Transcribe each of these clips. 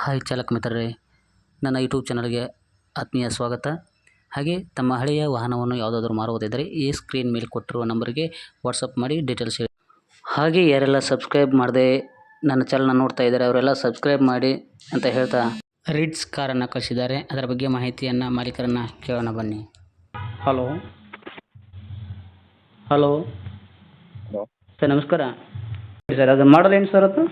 Hi ಚಾಲಕ ಮಿತ್ರರೇ, ನನ್ನ ಯೂಟ್ಯೂಬ್ ಚಾನಲ್ಗೆ ಆತ್ಮೀಯ ಸ್ವಾಗತ. ಹಾಗೆ ತಮ್ಮ ಹಳೆಯ ವಾಹನವನ್ನು ಯಾವುದಾದ್ರೂ ಮಾರುವುದಿದ್ದರೆ ಈ ಸ್ಕ್ರೀನ್ ಮೇಲೆ ಕೊಟ್ಟಿರುವ ನಂಬರ್ಗೆ ವಾಟ್ಸಪ್ ಮಾಡಿ ಡೀಟೇಲ್ಸ್ ಹೇಳಿ. ಹಾಗೆ ಯಾರೆಲ್ಲ ಸಬ್ಸ್ಕ್ರೈಬ್ ಮಾಡದೆ ನನ್ನ ಚಾನಲ್ನ ನೋಡ್ತಾ ಇದ್ದಾರೆ ಅವರೆಲ್ಲ ಸಬ್ಸ್ಕ್ರೈಬ್ ಮಾಡಿ ಅಂತ ಹೇಳ್ತಾ ರಿಡ್ಸ್ ಕಾರನ್ನು ಕಳಿಸಿದ್ದಾರೆ. ಅದರ ಬಗ್ಗೆ ಮಾಹಿತಿಯನ್ನು ಮಾಲೀಕರನ್ನು ಕೇಳೋಣ ಬನ್ನಿ. ಹಲೋ ಹಲೋ ಹಲೋ ಸರ್, ನಮಸ್ಕಾರ ಸರ್. ಅದು ಮಾಡಲ್ ಏನು ಸರ್? ಅದು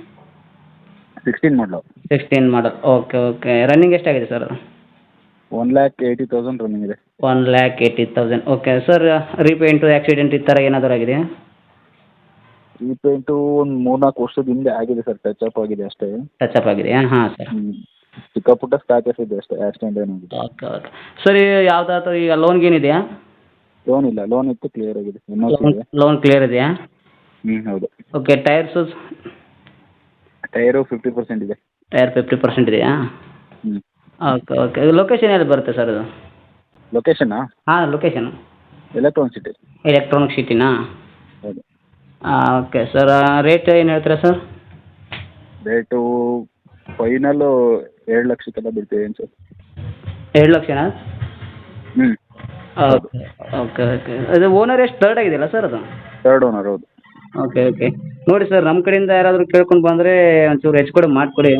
16 ಮಾಡಲು 16 ಮಾಡಲ್. ಓಕೆ. ರನ್ನಿಂಗ್ ಎಷ್ಟಾಗಿದೆ ಸರ್? 1,80,000 ರನ್ನಿಂಗ್ ಇದೆ. 1,80,000. Okay sir. ರೀಪೇಂಟು, ಆಕ್ಸಿಡೆಂಟ್ ಈ ಥರ ಏನಾದರೂ ಆಗಿದೆಯಾ? ರೀಪೇಂಟು ಒಂದು 3-4 ವರ್ಷದ ಹಿಂದೆ ಆಗಿದೆ ಸರ್. ಟಚ್ ಅಪ್ ಆಗಿದೆ ಅಷ್ಟೇ. ಟಚ್ ಅಪ್ ಆಗಿದೆಯಾ? ಹಾಂ ಸರ್. ಚಿಕ್ಕ ಪುಟ್ಟ ಸ್ಕ್ರಾಚಸ್ ಇದೆ ಅಷ್ಟೇ, ಆಕ್ಸಿಡೆಂಟ್ ಏನಾಗಿದೆ. Okay sir. ಯಾವುದಾದ್ರು ಈಗ ಲೋನ್ಗೆ ಏನಿದೆಯಾ? ಲೋನ್ ಇಲ್ಲ, ಲೋನ್ ಇತ್ತು, ಕ್ಲಿಯರ್ ಆಗಿದೆ. ಲೋನ್ ಕ್ಲಿಯರ್ ಇದೆಯಾ? ಹೌದು. ಓಕೆ. ಟೈರ್ಸು? ಟೈರು 50% ಇದೆ. ಟೈರ್ 50% ಇದೆಯಾ? ಓಕೆ. ಲೊಕೇಶನ್ ಎಲ್ಲಿ ಬರುತ್ತೆ ಸರ್ ಅದು? ಲೊಕೇಶನಾ? ಹಾಂ, ಲೊಕೇಶನ್ ಎಲೆಕ್ಟ್ರಾನಿಕ್ ಸಿಟಿ. ಎಲೆಕ್ಟ್ರಾನಿಕ್ ಸಿಟಿನಾ? ಹೌದು. Okay sir. ರೇಟ್ ಏನು ಹೇಳ್ತೀರಾ ಸರ್? ರೇಟು ಫೈನಲ್ಲು 2 ಲಕ್ಷಕ್ಕೆಲ್ಲ ಬಿಡ್ತೀವಿ ಏನು ಸರ್? 2 ಲಕ್ಷನಾ? ಓಕೆ. ಅದು ಓನರ್ ಎಷ್ಟು ಥರ್ಡ್ ಆಗಿದೆಯಲ್ಲ ಸರ್ ಅದು? ಥರ್ಡ್ ಓನರ್, ಹೌದು. ಓಕೆ. ನೋಡಿ ಸರ್, ನಮ್ಮ ಕಡೆಯಿಂದ ಯಾರಾದರೂ ಕೇಳ್ಕೊಂಡು ಬಂದರೆ ಒಂಚೂರು ಹೆಚ್ಚು ಕಡಿಮೆ ಮಾಡಿಕೊಡಿ.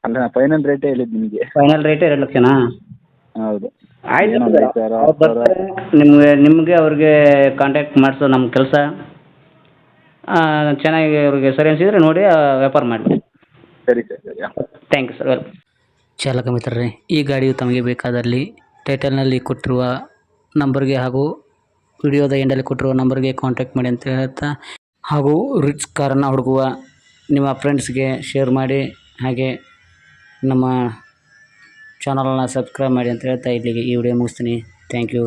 ಅಲ್ಲ, ಫೈನಲ್ ರೇಟೇ ಹೇಳಿದ್ದು ನಿಮಗೆ. ಫೈನಲ್ ರೇಟೇ 2 ಲಕ್ಷನಾ? ಹೌದು. ಆಯ್ತು. ಏನೋ 5,000 ನಿಮಗೆ ಅವ್ರಿಗೆ ಕಾಂಟ್ಯಾಕ್ಟ್ ಮಾಡಿಸೋ ನಮ್ಮ ಕೆಲಸ. ಚೆನ್ನಾಗಿ ಅವ್ರಿಗೆ ಸರಿ ಅನಿಸಿದರೆ ನೋಡಿ ವ್ಯಾಪಾರ ಮಾಡಿ. ಸರಿ. Thank you sir. ವೆಲ್ಕಮ್. ಚಾಲಕ ಮಿತ್ರರೇ, ಈ ಗಾಡಿಯು ತಮಗೆ ಬೇಕಾದಲ್ಲಿ ಟೈಟಲ್ನಲ್ಲಿ ಕೊಟ್ಟಿರುವ ನಂಬರ್ಗೆ ಹಾಗೂ ವಿಡಿಯೋದ ಎಂಡಲ್ಲಿ ಕೊಟ್ಟಿರುವ ನಂಬರ್ಗೆ ಕಾಂಟ್ಯಾಕ್ಟ್ ಮಾಡಿ ಅಂತ ಹೇಳ್ತಾ, ಹಾಗೂ ರಿಚ್ ಕಾರನ್ನು ಹುಡುಕುವ ನಿಮ್ಮ ಫ್ರೆಂಡ್ಸ್ಗೆ ಶೇರ್ ಮಾಡಿ, ಹಾಗೆ ನಮ್ಮ ಚಾನಲ್ನ ಸಬ್ಸ್ಕ್ರೈಬ್ ಮಾಡಿ ಅಂತ ಹೇಳ್ತಾ ಇಲ್ಲಿಗೆ ಈ ವಿಡಿಯೋ ಮುಗಿಸ್ತೀನಿ. Thank you.